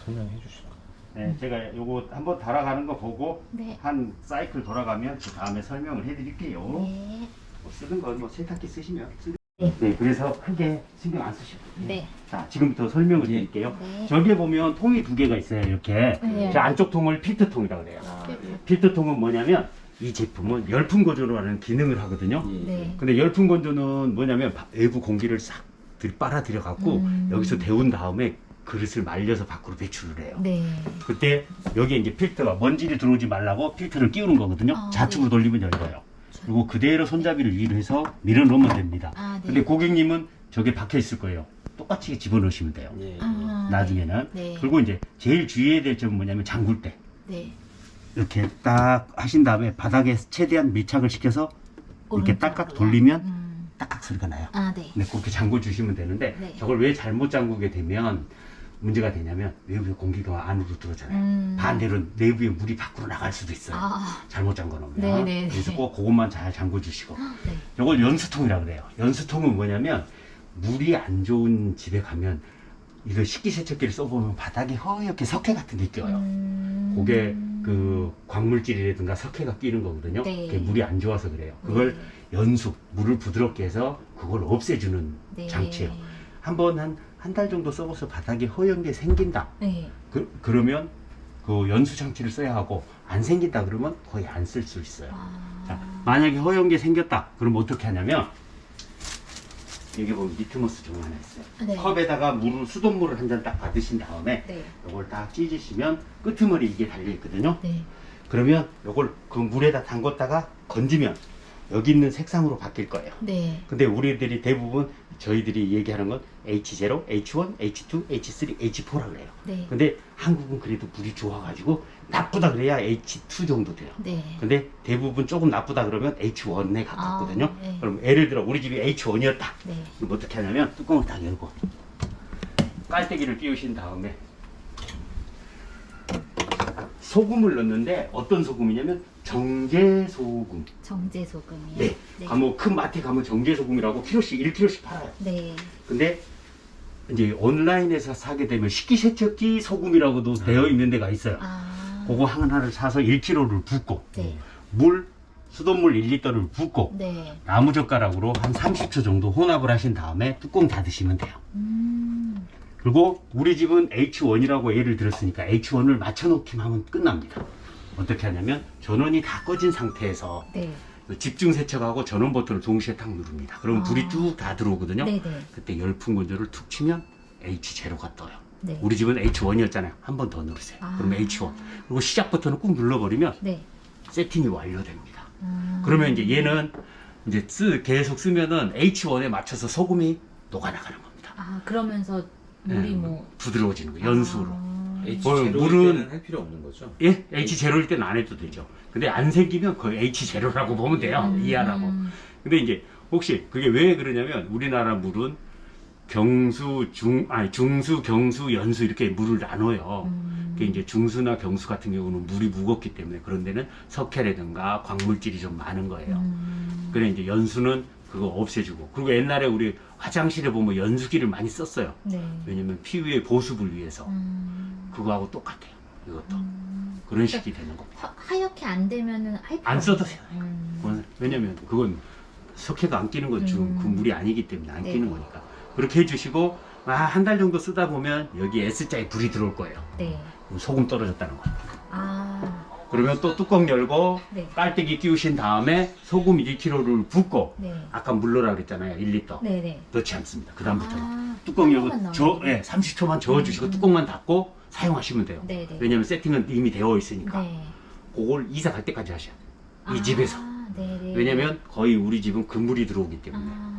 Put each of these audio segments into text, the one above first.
설명해 주시죠. 네, 제가 요거 한번 달아가는 거 보고 네. 한 사이클 돌아가면 그 다음에 설명을 해드릴게요. 네. 뭐 쓰는 건 뭐 세탁기 쓰시면 네. 네, 그래서 크게 신경 안 쓰시고. 네. 자, 지금부터 설명을 드릴게요. 네. 저기에 보면 통이 두 개가 있어요. 이렇게. 네. 저 안쪽 통을 필터통이라고 그래요. 필터통은 뭐냐면 이 제품은 열풍 건조라는 기능을 하거든요. 네. 근데 열풍 건조는 뭐냐면 외부 공기를 싹 빨아들여 갖고 여기서 데운 다음에 그릇을 말려서 밖으로 배출을 해요. 네. 그때 여기에 이제 필터가 먼지를 들어오지 말라고 필터를 끼우는 거거든요. 아, 좌측으로 돌리면 열려요. 그리고 그대로 손잡이를 위로 해서 밀어 넣으면 됩니다. 아, 네. 근데 고객님은 저게 박혀 있을 거예요. 똑같이 집어넣으시면 돼요. 아, 나중에는. 네. 그리고 이제 제일 주의해야 될 점은 뭐냐면 잠글 때. 네. 이렇게 딱 하신 다음에 바닥에 최대한 밀착을 시켜서 이렇게 딱딱 오른쪽으로요? 돌리면 딱딱 소리가 나요. 아, 네. 네, 그렇게 잠궈 주시면 되는데 네. 저걸 왜 잘못 잠그게 되면 문제가 되냐면 외부의 공기가 안으로 들어오잖아요. 반대로 내부의 물이 밖으로 나갈 수도 있어요. 아. 잘못 잠궈 놓으면. 네, 네, 그래서 네. 꼭 그것만 잘 잠궈 주시고. 네. 이걸 연수통이라고 그래요. 연수통은 뭐냐면 물이 안 좋은 집에 가면 이거 식기세척기를 써보면 바닥에 허옇게 석회 같은 게 껴요. 그게 그 광물질이라든가 석회가 끼는 거거든요. 네. 그게 물이 안 좋아서 그래요. 그걸 연수, 물을 부드럽게 해서 그걸 없애주는 네. 장치예요. 한번 한 달 정도 써봐서 바닥에 허연 게 생긴다. 네. 그러면 그 연수 장치를 써야 하고 안 생긴다 그러면 거의 안 쓸 수 있어요. 아. 자, 만약에 허연 게 생겼다. 그럼 어떻게 하냐면 여기 보면 리트머스 종이 하나 있어요. 네. 컵에다가 수돗물을 한 잔 딱 받으신 다음에 네. 이걸 딱 찢으시면 끄트머리 이게 달려 있거든요. 네. 그러면 이걸 그 물에다 담궜다가 건지면 여기 있는 색상으로 바뀔 거예요. 네. 근데 우리들이 대부분 저희들이 얘기하는 건 H0, H1, H2, H3, H4라 그래요. 네. 근데 한국은 그래도 물이 좋아가지고 나쁘다 그래야 H2 정도 돼요. 네. 근데 대부분 조금 나쁘다 그러면 H1에 가깝거든요. 아, 네. 그럼 예를 들어 우리 집이 H1이었다. 네. 그럼 어떻게 하냐면 뚜껑을 딱 열고 깔때기를 끼우신 다음에 소금을 넣는데 어떤 소금이냐면 정제소금. 정제소금이요? 네. 뭐 큰 마트에 가면 정제소금이라고 키로씩 1kg씩 팔아요. 네. 근데 이제 온라인에서 사게 되면 식기세척기 소금이라고도 되어 있는 데가 있어요. 아. 그거 하나를 사서 1kg를 붓고 네. 물 수돗물 1리터를 붓고 네. 나무젓가락으로 한 30초 정도 혼합을 하신 다음에 뚜껑 닫으시면 돼요. 그리고 우리 집은 H1이라고 예를 들었으니까 H1을 맞춰놓기만 하면 끝납니다. 어떻게 하냐면 전원이 다 꺼진 상태에서 네. 집중 세척하고 전원 버튼을 동시에 탁 누릅니다. 그러면 아. 불이 쭉 다 들어오거든요. 네네. 그때 열풍 건조를 툭 치면 H0가 떠요. 네. 우리 집은 H1이었잖아요. 한 번 더 누르세요. 아. 그러면 H1. 그리고 시작 버튼을 꾹 눌러버리면 네. 세팅이 완료됩니다. 그러면 이제 얘는 이제 계속 쓰면은 H1에 맞춰서 소금이 녹아나가는 겁니다. 아, 그러면서 물이 네, 뭐. 부드러워지는 거예요. 연수로. H0일 물은- 때는 할 필요 없는 거죠? 예, H0일 때는 안 해도 되죠. 근데 안 생기면 거의 H0라고 보면 돼요. 이해하라고. 근데 이제 혹시 그게 왜 그러냐면 우리나라 물은 중수, 경수, 연수 이렇게 물을 나눠요. 그게 이제 중수나 경수 같은 경우는 물이 무겁기 때문에 그런 데는 석회라든가 광물질이 좀 많은 거예요. 그래 이제 연수는 그거 없애주고. 그리고 옛날에 우리 화장실에 보면 연수기를 많이 썼어요. 네. 왜냐면 피부의 보습을 위해서. 그거하고 똑같아요. 이것도. 그런 식이 되는 겁니다. 하얗게 안 되면은 할 필요 안 써도 없어요. 돼요. 왜냐면 그건 석회가 안 끼는 건 지금 그 물이 아니기 때문에 안 네. 끼는 거니까. 그렇게 해주시고 한 달 정도 쓰다 보면 여기 S자에 불이 들어올 거예요. 네. 그럼 소금 떨어졌다는 거예요. 아. 그러면 또 뚜껑 열고 네. 깔때기 끼우신 다음에 소금 1kg를 붓고 네. 아까 물 넣으라 그랬잖아요. 1리터. 네네. 넣지 않습니다. 그 다음부터는. 아, 뚜껑 소금만 열고 넣으면 돼요? 30초만 저어주시고 뚜껑만 닫고 사용하시면 돼요. 네네. 왜냐면 세팅은 이미 되어 있으니까. 네. 그걸 이사 갈 때까지 하셔야 돼요. 이 아, 집에서. 네네. 왜냐면 거의 우리 집은 그물이 들어오기 때문에. 아.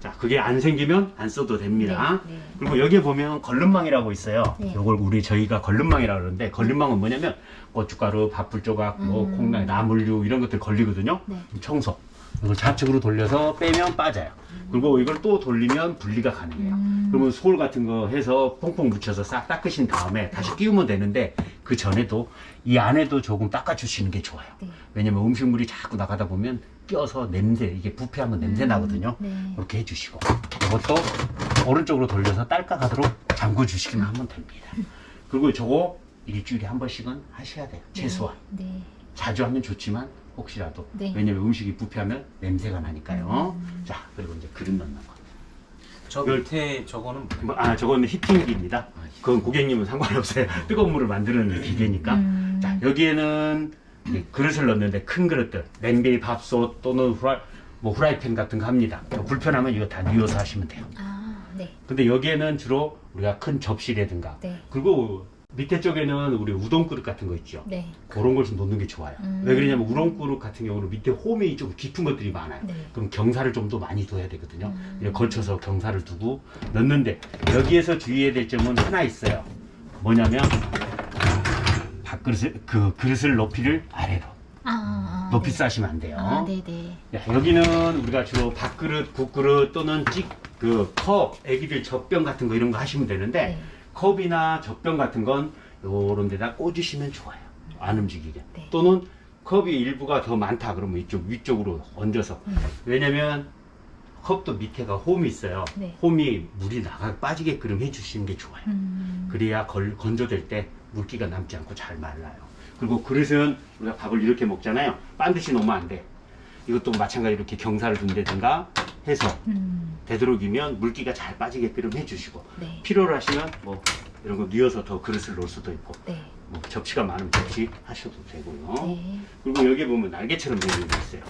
자, 그게 안 생기면 안 써도 됩니다. 네, 네. 그리고 여기에 보면 걸름망이라고 있어요. 네. 요걸 저희가 걸름망이라고 그러는데, 걸름망은 뭐냐면 고춧가루, 밥풀 조각, 뭐 콩나물, 나물류 이런 것들 걸리거든요. 네. 청소. 이걸 좌측으로 돌려서 빼면 빠져요. 그리고 이걸 또 돌리면 분리가 가능해요. 그러면 솔 같은 거 해서 퐁퐁 묻혀서 싹 닦으신 다음에 다시 끼우면 되는데 그 전에도 이 안에도 조금 닦아주시는 게 좋아요. 네. 왜냐면 음식물이 자꾸 나가다 보면 껴서 냄새, 이게 부패하면 냄새 나거든요. 네. 이렇게 해주시고 이것도 오른쪽으로 돌려서 딸깍하도록 잠궈 주시기만 하면 됩니다. 그리고 저거 일주일에 한 번씩은 하셔야 돼요. 최소한. 네. 자주 하면 좋지만 혹시라도. 네. 왜냐면 음식이 부패하면 냄새가 나니까요. 자, 그리고 이제 그릇 넣는 거. 저 밑에 저거는 저거는 히팅기입니다. 그건 고객님은 상관없어요. 뜨거운 물을 만드는 기계니까. 자, 여기에는 이제 그릇을 넣는데 큰 그릇들, 냄비, 밥솥 또는 후라이팬 같은 거 합니다. 불편하면 이거 다 뉘어서 하시면 돼요. 아, 네. 근데 여기에는 주로 우리가 큰 접시라든가, 네. 그리고 밑에 쪽에는 우리 우동 그릇 같은 거 있죠. 네. 그런 걸 좀 놓는 게 좋아요. 왜 그러냐면 우동 그릇 같은 경우는 밑에 홈이 좀 깊은 것들이 많아요. 네. 그럼 경사를 좀 더 많이 둬야 되거든요. 이렇게 걸쳐서 경사를 두고 넣는데, 여기에서 주의해야 될 점은 하나 있어요. 뭐냐면 밥그릇을, 그 그릇을 높이를 아래로 높이 네. 싸시면 안 돼요. 아, 네네. 여기는 우리가 주로 밥그릇, 국그릇 또는 컵, 애기들 젖병 같은 거 이런 거 하시면 되는데, 네. 컵이나 젖병 같은 건 요런 데다 꽂으시면 좋아요. 안 움직이게. 네. 또는 컵이 일부가 더 많다 그러면 이쪽 위쪽으로 얹어서. 왜냐면 컵도 밑에가 홈이 있어요. 네. 홈이 물이 빠지게끔 해주시는 게 좋아요. 그래야 건조될 때 물기가 남지 않고 잘 말라요. 그리고 그릇은 우리가 밥을 이렇게 먹잖아요. 반드시 놓으면 안 돼. 이것도 마찬가지로 이렇게 경사를 둔다든가 해서 되도록이면 물기가 잘 빠지게끔 해주시고, 네. 필요로 하시면 뭐 이런 거 뉘어서 더 그릇을 놓을 수도 있고, 네. 뭐 접시가 많으면 접시 하셔도 되고요. 네. 그리고 여기 보면 날개처럼 되는 게 있어요.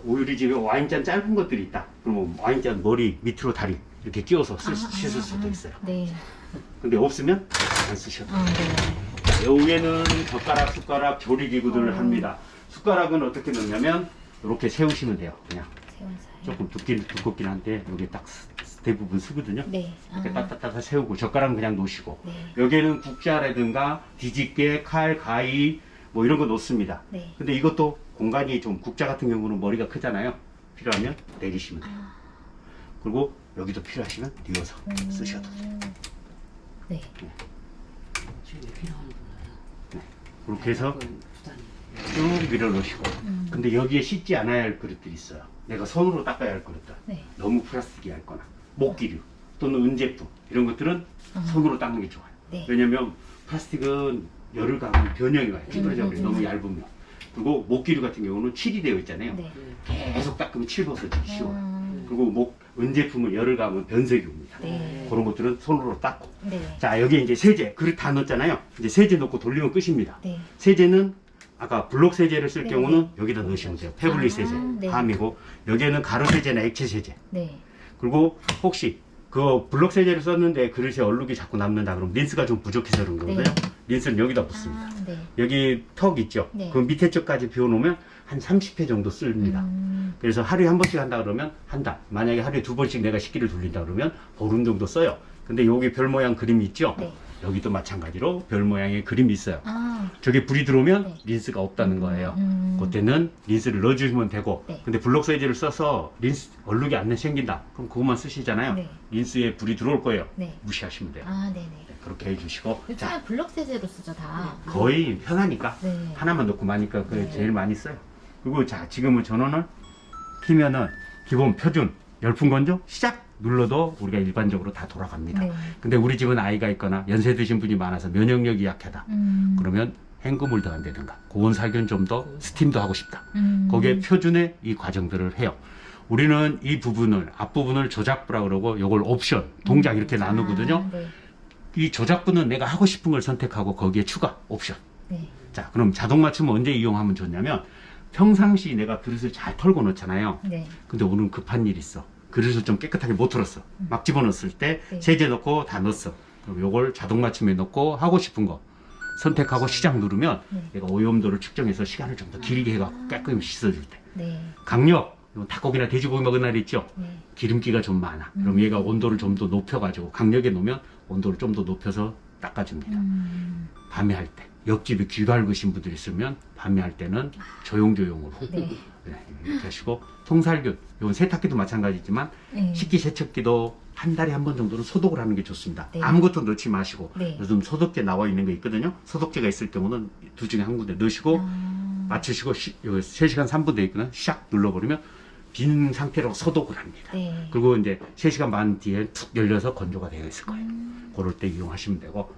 우리 집에 와인잔 짧은 것들이 있다. 그러면 와인잔 머리 밑으로 다리 이렇게 끼워서 씻을 수도 있어요. 네. 근데 없으면 안 쓰셔도 돼요. 네. 요 위에는 젓가락, 숟가락, 조리기구들을 합니다. 숟가락은 어떻게 넣냐면 이렇게 세우시면 돼요. 그냥 세원사요. 조금 두껍긴 한데 여기 딱 대부분 쓰거든요. 네. 이렇게 딱딱딱 세우고, 젓가락은 그냥 놓으시고, 네. 여기에는 국자라든가 뒤집개, 칼, 가위 뭐 이런 거 놓습니다. 네. 근데 이것도 공간이 좀, 국자 같은 경우는 머리가 크잖아요. 필요하면 내리시면 돼요. 그리고 여기도 필요하시면 뉘어서 쓰셔도 돼요. 네. 그렇게 해서 쭉 밀어 넣으시고, 근데 여기에 씻지 않아야 할 그릇들이 있어요. 내가 손으로 닦아야 할 그릇들. 네. 너무 플라스틱이 얇거나 목기류 또는 은제품 이런 것들은 손으로 닦는 게 좋아요. 네. 왜냐면 플라스틱은 열을 가하면 변형이 와요. 찌그러져 버려요. 너무 얇으면. 그리고 목기류 같은 경우는 칠이 되어 있잖아요. 네. 계속 닦으면 칠 벗어지기 쉬워요. 그리고 은제품은 열을 가하면 변색이 옵니다. 네. 그런 것들은 손으로 닦고. 네. 자, 여기 이제 세제 그릇 다 넣었잖아요. 이제 세제 넣고 돌리면 끝입니다. 네. 세제는 아까 블록 세제를 쓸 네. 경우는 여기다 넣으시면 돼요. 패블릿 세제, 네. 함이고, 여기에는 가루 세제나 액체 세제. 네. 그리고 혹시 그 블록 세제를 썼는데 그릇에 얼룩이 자꾸 남는다 그러면 린스가 좀 부족해서 그런 거거든요. 네. 린스는 여기다 붓습니다. 아, 네. 여기 턱 있죠? 네. 그 밑에 쪽까지 비워놓으면 한 30회 정도 씁니다. 그래서 하루에 한 번씩 한다 그러면 한 달. 만약에 하루에 2번씩 내가 식기를 돌린다 그러면 보름 정도 써요. 근데 여기 별 모양 그림이 있죠? 네. 여기도 마찬가지로 별 모양의 그림이 있어요. 아, 저게 불이 들어오면 네. 린스가 없다는 거예요. 음. 그때는 린스를 넣어주시면 되고, 네. 근데 블록 세제를 써서 린스 얼룩이 안 생긴다. 그럼 그것만 쓰시잖아요. 네. 린스에 불이 들어올 거예요. 네. 무시하시면 돼요. 아, 네네. 네, 그렇게 해주시고, 요즘에 자, 블럭 세제로 쓰죠, 다. 거의 편하니까 네. 하나만 넣고 마니까 그게 네. 제일 많이 써요. 그리고 자, 지금은 전원을 키면은 기본 표준 열풍 건조 시작 눌러도 우리가 일반적으로 다 돌아갑니다. 네. 근데 우리 집은 아이가 있거나 연세 드신 분이 많아서 면역력이 약하다. 그러면 헹굼을 더 한다든가 고온 살균 좀 더 스팀도 하고 싶다. 거기에 표준의 이 과정들을 해요. 우리는 이 부분을 앞부분을 조작부라 그러고 요걸 옵션 동작 이렇게 나누거든요. 아, 네. 이 조작부는 내가 하고 싶은 걸 선택하고 거기에 추가 옵션. 네. 자, 그럼 자동 맞춤 언제 이용하면 좋냐면 평상시 내가 그릇을 잘 털고 넣잖아요. 네. 근데 오늘 급한 일 있어. 그릇을 좀 깨끗하게 못 털었어. 막 집어넣었을 때 네. 세제 넣고 다 넣었어. 그럼 요걸 자동 맞춤에 넣고 하고 싶은 거 선택하고 시작 누르면 네. 얘가 오염도를 측정해서 시간을 좀 더 길게 해갖고 깔끔히 씻어줄 때. 네. 강력, 이건 닭고기나 돼지고기 먹은 날 있죠? 네. 기름기가 좀 많아. 그럼 얘가 온도를 좀 더 높여가지고 강력에 놓으면 온도를 좀 더 높여서 닦아줍니다. 밤에 할 때. 옆집에 귀 밝으신 분들이 있으면 밤에 할 때는 조용조용으로 네. 네, 이렇게 하시고 통살균, 이건 세탁기도 마찬가지지만 네. 식기 세척기도 한 달에 한 번 정도는 소독을 하는 게 좋습니다. 네. 아무것도 넣지 마시고 네. 요즘 소독제 나와 있는 거 있거든요. 소독제가 있을 경우는 둘 중에 한 군데 넣으시고 아, 맞추시고 3시간 3분 돼 있거나 샥 눌러버리면 빈 상태로 소독을 합니다. 네. 그리고 이제 3시간 반 뒤에 툭 열려서 건조가 되어 있을 거예요. 그럴 때 이용하시면 되고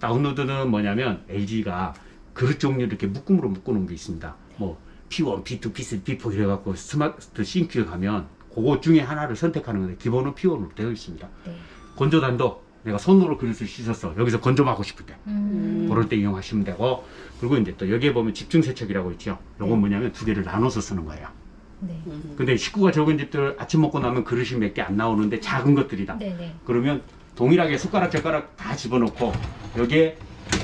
다운로드는 뭐냐면 LG가 그릇 종류 이렇게 묶음으로 묶어놓은 게 있습니다. 뭐 P1, P2, P3, P4 이래갖고 스마트 싱크에 가면 그거 중에 하나를 선택하는 건데 기본은 P1으로 되어 있습니다. 네. 건조단도 내가 손으로 그릇을 씻었어. 여기서 건조하고 싶을 때 그럴 때 이용하시면 되고, 그리고 이제 또 여기에 보면 집중 세척이라고 있죠. 요건 뭐냐면 두 개를 나눠서 쓰는 거예요. 네. 근데 식구가 적은 집들 아침 먹고 나면 그릇이 몇 개 안 나오는데 작은 것들이다. 네네. 그러면 동일하게 숟가락 젓가락 다 집어넣고 여기에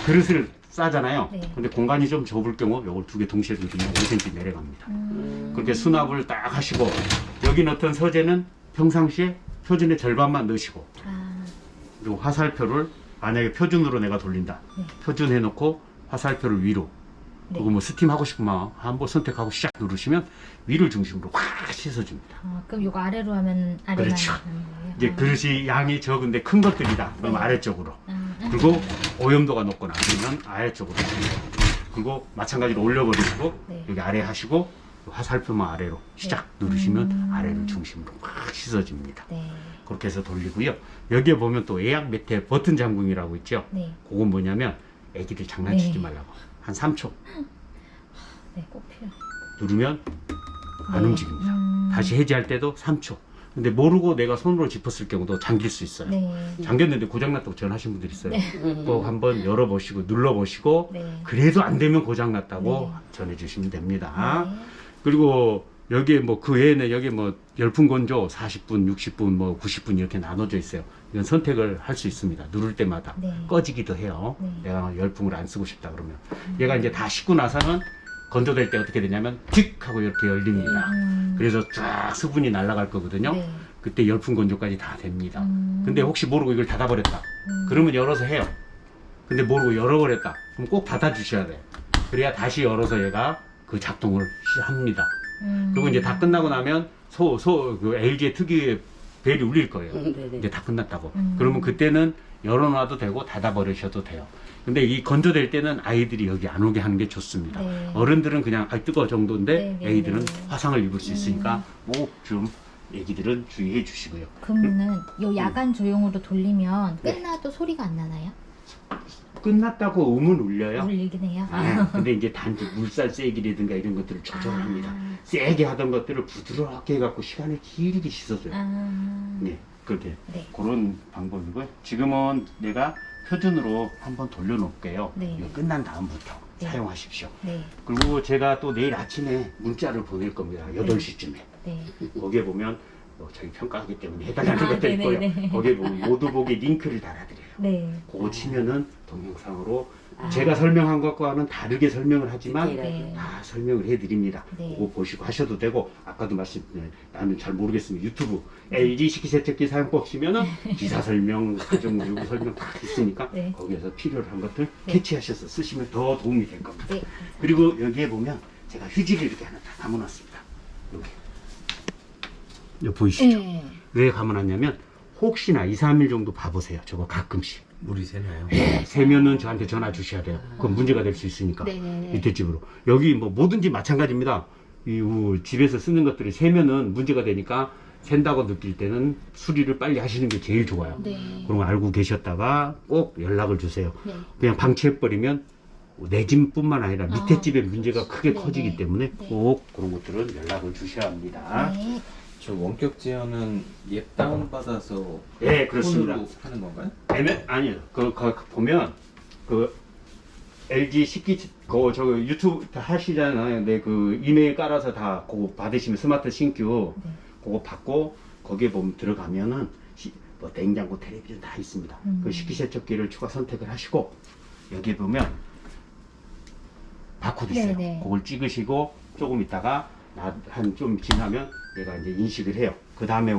그릇을 싸잖아요. 네. 근데 공간이 좀 좁을 경우 요걸 두 개 동시에 누르면 5cm 내려갑니다. 그렇게 수납을 딱 하시고, 여기 넣던 서재는 평상시에 표준의 절반만 넣으시고, 아, 그리고 화살표를 만약에 표준으로 내가 돌린다. 네. 표준 해놓고 화살표를 위로. 네. 그리고 뭐 스팀 하고 싶으면 한번 선택하고 시작 누르시면 위를 중심으로 확 씻어줍니다. 아, 그럼 이거 아래로 하면 아래만 그렇죠. 하는 거예요? 이제 그릇이 양이 적은데 큰 것들이다. 그럼 네. 아래쪽으로. 아, 그리고 오염도가 높거나 아니면 아래쪽으로. 그리고 마찬가지로 올려버리시고 네. 여기 아래 하시고 화살표만 아래로 시작 누르시면 아래를 중심으로 확 씻어집니다. 네. 그렇게 해서 돌리고요. 여기에 보면 또 예약 밑에 버튼 잠금이라고 있죠. 네. 그건 뭐냐면 애기들 장난치지 네. 말라고. 한 3초 네, 꼭 필요. 누르면 안 네. 움직입니다. 다시 해제할 때도 3초. 근데 모르고 내가 손으로 짚었을 경우도 잠길 수 있어요. 네. 잠겼는데 고장났다고 전화하신 분들 있어요. 꼭 한번 열어보시고 눌러보시고 네. 그래도 안 되면 고장났다고 네. 전해주시면 됩니다. 네. 그리고 여기에 뭐 그 외에는 여기 뭐 열풍 건조 40분, 60분, 뭐 90분 이렇게 나눠져 있어요. 이건 선택을 할 수 있습니다. 누를 때마다 네. 꺼지기도 해요. 네. 내가 열풍을 안 쓰고 싶다 그러면 얘가 이제 다 식고 나서는 건조될 때 어떻게 되냐면 틱 하고 이렇게 열립니다. 그래서 쫙 수분이 날아갈 거거든요. 네. 그때 열풍 건조까지 다 됩니다. 음. 근데 혹시 모르고 이걸 닫아버렸다. 그러면 열어서 해요. 근데 모르고 열어버렸다. 그럼 꼭 닫아주셔야 돼요. 그래야 다시 열어서 얘가 그 작동을 합니다. 그리고 이제 다 끝나고 나면 그 LG의 특유의 벨이 울릴 거예요. 네네. 이제 다 끝났다고. 그러면 그때는 열어놔도 되고 닫아버리셔도 돼요. 근데 이 건조될 때는 아이들이 여기 안 오게 하는 게 좋습니다. 네. 어른들은 그냥 뜨거워 정도인데 네, 네, 애기들은 네. 화상을 입을 수 있으니까 꼭 좀 애기들은 주의해 주시고요. 그러면은 요 야간 조용으로 돌리면 네. 끝나도 소리가 안 나나요? 끝났다고 음은 울려요. 울리긴 해요. 네, 근데 이제 단지 물살 세기라든가 이런 것들을 조절합니다. 아. 세게 하던 것들을 부드럽게 해갖고 시간을 길게 씻어줘요. 아. 네, 그렇게 네. 그런 방법이고요. 지금은 내가 표준으로 한번 돌려놓을게요. 네. 이거 끝난 다음부터 네. 사용하십시오. 네. 그리고 제가 또 내일 아침에 문자를 보낼 겁니다. 8시쯤에. 네. 거기에 보면 저희 평가하기 때문에 해달라는 아, 것들 있고요. 네네네. 거기에 보면 모두 보기 링크를 달아드려요. 네. 그거 치면은 동영상으로 제가 설명한 것과는 다르게 설명을 하지만 네. 다 설명을 해드립니다. 네. 그거 보시고 하셔도 되고, 아까도 말씀드린 나는 잘 모르겠으면 유튜브 LG 식기세척기 사용법 치면은 기사 설명, 가정 요구 설명 다 있으니까 네. 거기에서 필요한 것들 네. 캐치하셔서 쓰시면 더 도움이 될 겁니다. 네. 그리고 여기에 보면 제가 휴지를 이렇게 하나 다 담아놨습니다. 여기 보이시죠? 네. 왜 감아놨냐면 혹시나 2, 3일 정도 봐보세요. 저거 가끔씩. 물이 새나요? 세면은 저한테 전화 주셔야 돼요. 그건 문제가 될 수 있으니까. 네네네. 밑에 집으로. 여기 뭐 뭐든지 마찬가지입니다. 집에서 쓰는 것들이 세면은 문제가 되니까 샌다고 느낄 때는 수리를 빨리 하시는 게 제일 좋아요. 네. 그런 거 알고 계셨다가 꼭 연락을 주세요. 네. 그냥 방치해버리면 내 집뿐만 아니라 밑에 아. 집에 문제가 크게 네네. 커지기 때문에 네. 꼭 그런 것들은 연락을 주셔야 합니다. 네. 저 원격 제어는 앱 다운받아서 네, 그렇습니다. 폰으로 하는 건가요? 아니요. 그 보면 그 LG 식기 저 유튜브 다 하시잖아요. 네, 그 이메일 깔아서 다 그거 받으시면 스마트 싱큐 네. 그거 받고 거기에 보면 들어가면은 뭐 냉장고, 텔레비전 다 있습니다. 그 식기세척기를 추가 선택을 하시고 여기 보면 바코드 있어요. 네네. 그걸 찍으시고 조금 있다가 한 좀 지나면 얘가 이제 인식을 해요. 그 다음에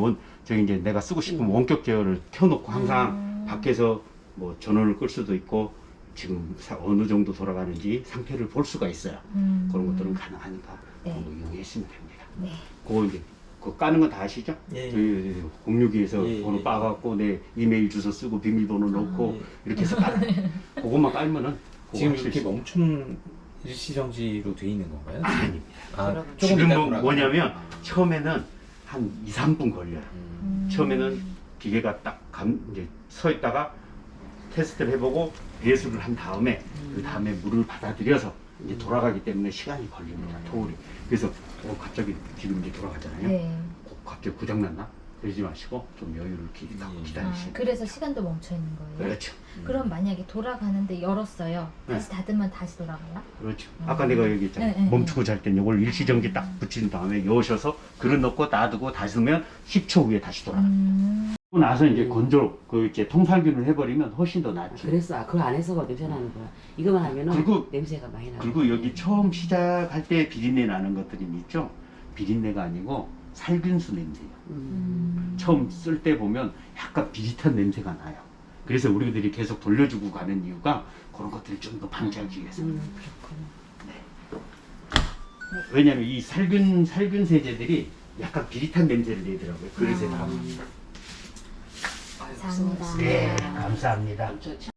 저기 이제 내가 쓰고 싶은 원격 제어를 켜놓고 항상 밖에서 뭐 전원을 끌 수도 있고 지금 어느 정도 돌아가는지 상태를 볼 수가 있어요. 그런 것들은 가능하니까 네. 그런 거 이용했으면 됩니다. 네. 그거 이제 그거 까는 거 다 아시죠? 예. 저희 공유기에서 예, 번호 예. 빠갖고 내 이메일 주소 쓰고 비밀번호 넣고 예. 이렇게 해서 깔아요. 그것만 깔면은 그거 지금 할수 이렇게 있어요. 멈춤 일시정지로 돼 있는 건가요? 아닙니다. 아, 조금 이따 지금은 돌아가요? 뭐냐면 처음에는 한 2, 3분 걸려요. 처음에는 기계가 딱 이제 서 있다가 테스트를 해보고 배수를 한 다음에 그 다음에 물을 받아들여서 이제 돌아가기 때문에 시간이 걸립니다. 토울이. 그래서 갑자기 지금 이제 돌아가잖아요. 네. 갑자기 고장났나? 그러지 마시고 좀 여유를 갖고 예. 기다리시면. 그래서 시간도 멈춰 있는 거예요. 그렇죠. 그럼 만약에 돌아가는데 열었어요. 네. 다시 닫으면 다시 돌아가요? 그렇죠. 아까 내가 얘기했잖아. 네, 네, 멈추고 잘 땐 이걸 일시정지 딱 붙인 다음에 여셔서 그릇 넣고 놔두고 닫으면 10초 후에 다시 돌아가. 그러고 나서 이제 건조, 이렇게 통살균을 해버리면 훨씬 더 낫죠. 그래서 그거 안 해서 냄새 나는 거야. 이거만 하면은 그리고- 냄새가 많이 나. 그리고 여기 처음 시작할 때 비린내 나는 것들이 있죠. 비린내가 아니고 살균수 냄새예요. 처음 쓸 때 보면 약간 비릿한 냄새가 나요. 그래서 우리들이 계속 돌려주고 가는 이유가 그런 것들을 좀 더 방지하기 위해서. 그렇구나. 왜냐면 이 살균 세제들이 약간 비릿한 냄새를 내더라고요. 그래서 다. 감사합니다. 네, 감사합니다.